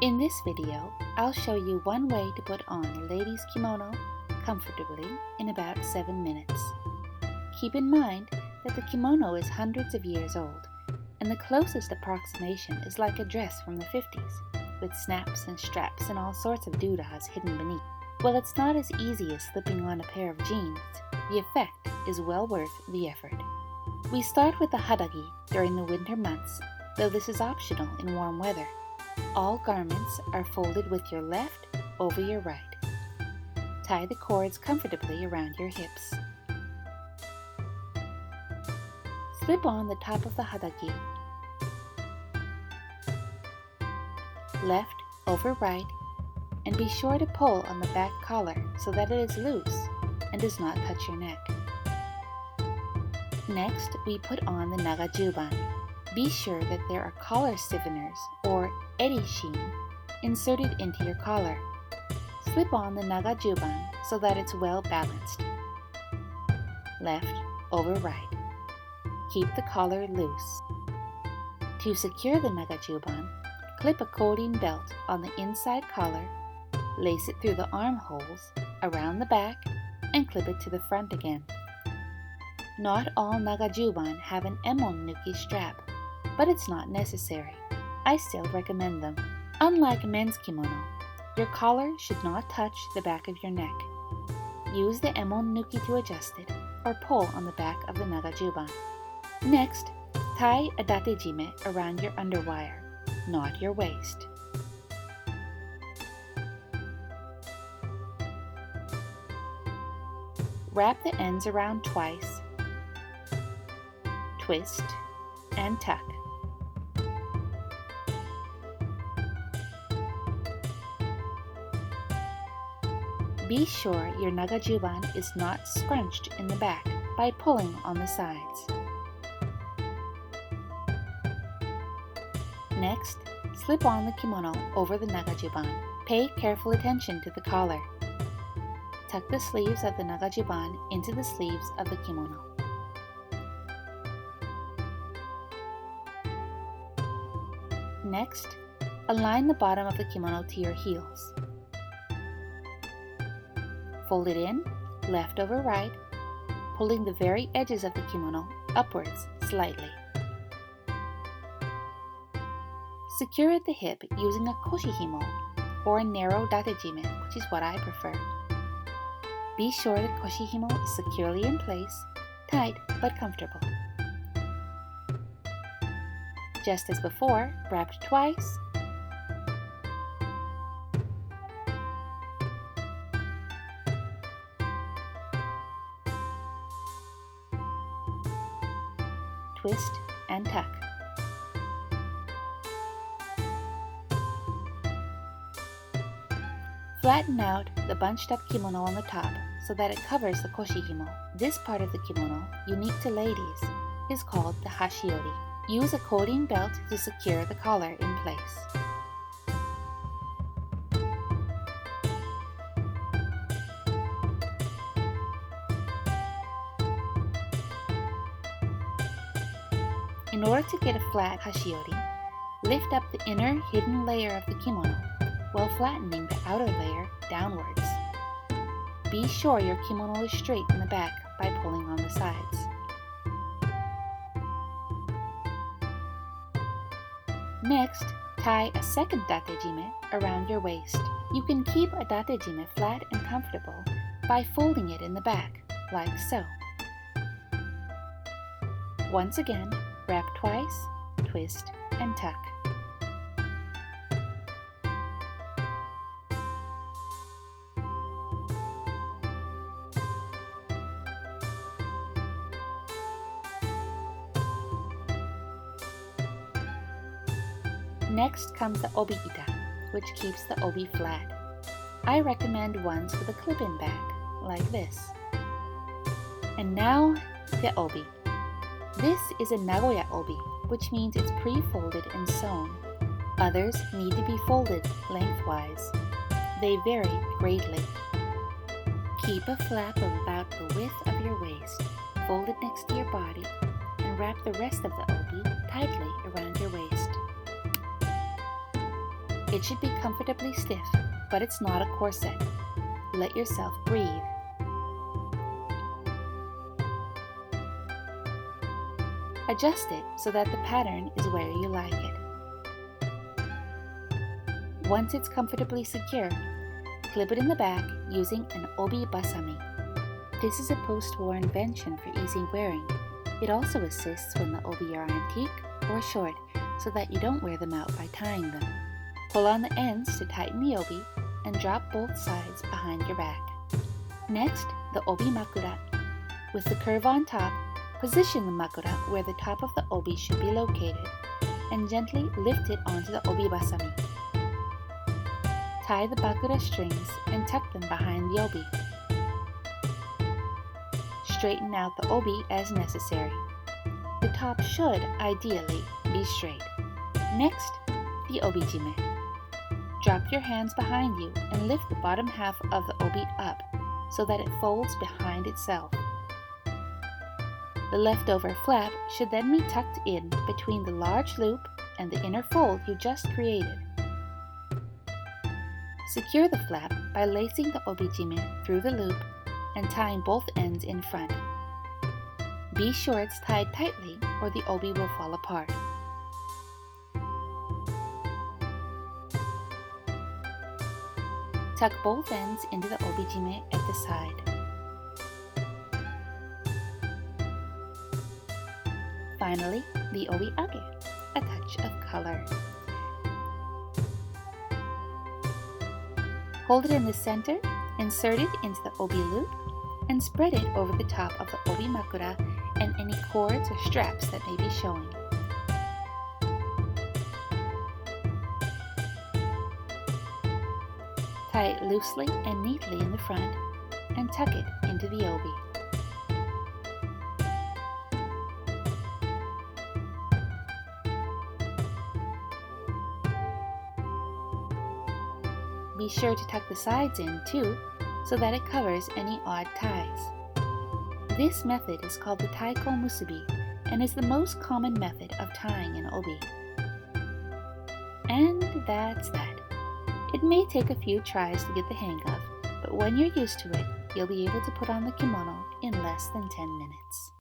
In this video, I'll show you one way to put on a lady's kimono comfortably in about 7 minutes. Keep in mind that the kimono is hundreds of years old, and the closest approximation is like a dress from the 50s, with snaps and straps and all sorts of doodahs hidden beneath. While it's not as easy as slipping on a pair of jeans, the effect is well worth the effort. We start with the hadagi during the winter months, though this is optional in warm weather. All garments are folded with your left over your right. Tie the cords comfortably around your hips. Slip on the top of the hadagi. Left over right, and be sure to pull on the back collar so that it is loose and does not touch your neck. Next, we put on the nagajuban. Be sure that there are collar stiffeners, or eri-shin, inserted into your collar. Slip on the nagajuban so that it's well balanced. Left over right. Keep the collar loose. To secure the nagajuban, clip a coding belt on the inside collar, lace it through the armholes, around the back, and clip it to the front again. Not all nagajuban have an emon nuki strap, but it's not necessary. I still recommend them. Unlike men's kimono, your collar should not touch the back of your neck. Use the emon nuki to adjust it, or pull on the back of the nagajuban. Next, tie a datejime around your underwire, not your waist. Wrap the ends around twice, twist, and tuck. Be sure your nagajuban is not scrunched in the back by pulling on the sides. Next, slip on the kimono over the nagajuban. Pay careful attention to the collar. Tuck the sleeves of the nagajuban into the sleeves of the kimono. Next, align the bottom of the kimono to your heels. Fold it in, left over right, pulling the very edges of the kimono upwards slightly. Secure at the hip using a koshihimo or a narrow datejime, which is what I prefer. Be sure the koshihimo is securely in place, tight but comfortable. Just as before, wrap twice, twist, and tuck. Flatten out the bunched up kimono on the top so that it covers the koshihimo. This part of the kimono, unique to ladies, is called the hashiori. Use a coding belt to secure the collar in place. In order to get a flat hashiori, lift up the inner hidden layer of the kimono while flattening the outer layer downwards. Be sure your kimono is straight in the back by pulling on the sides. Next, tie a second datejime around your waist. You can keep a datejime flat and comfortable by folding it in the back, like so. Once again, wrap twice, twist, and tuck. Next comes the obi-ita, which keeps the obi flat. I recommend ones with a clip-in back, like this. And now, the obi. This is a Nagoya obi, which means it's pre-folded and sewn. Others need to be folded lengthwise. They vary greatly. Keep a flap of about the width of your waist, folded next to your body, and wrap the rest of the obi tightly around your waist. It should be comfortably stiff, but it's not a corset. Let yourself breathe. Adjust it so that the pattern is where you like it. Once it's comfortably secure, clip it in the back using an obi basami. This is a post-war invention for easy wearing. It also assists when the obi are antique or short so that you don't wear them out by tying them. Pull on the ends to tighten the obi and drop both sides behind your back. Next, the obi makura. With the curve on top, position the makura where the top of the obi should be located and gently lift it onto the obi basami. Tie the bakura strings and tuck them behind the obi. Straighten out the obi as necessary. The top should, ideally, be straight. Next, the obijime. Drop your hands behind you and lift the bottom half of the obi up so that it folds behind itself. The leftover flap should then be tucked in between the large loop and the inner fold you just created. Secure the flap by lacing the obijime through the loop and tying both ends in front. Be sure it's tied tightly or the obi will fall apart. Tuck both ends into the obijime at the side. Finally, the obi-age, a touch of color. Hold it in the center, insert it into the obi loop, and spread it over the top of the obi makura and any cords or straps that may be showing. Tie it loosely and neatly in the front and tuck it into the obi. Be sure to tuck the sides in too, so that it covers any odd ties. This method is called the taiko musubi and is the most common method of tying an obi. And that's that. It may take a few tries to get the hang of, but when you're used to it, you'll be able to put on the kimono in less than 10 minutes.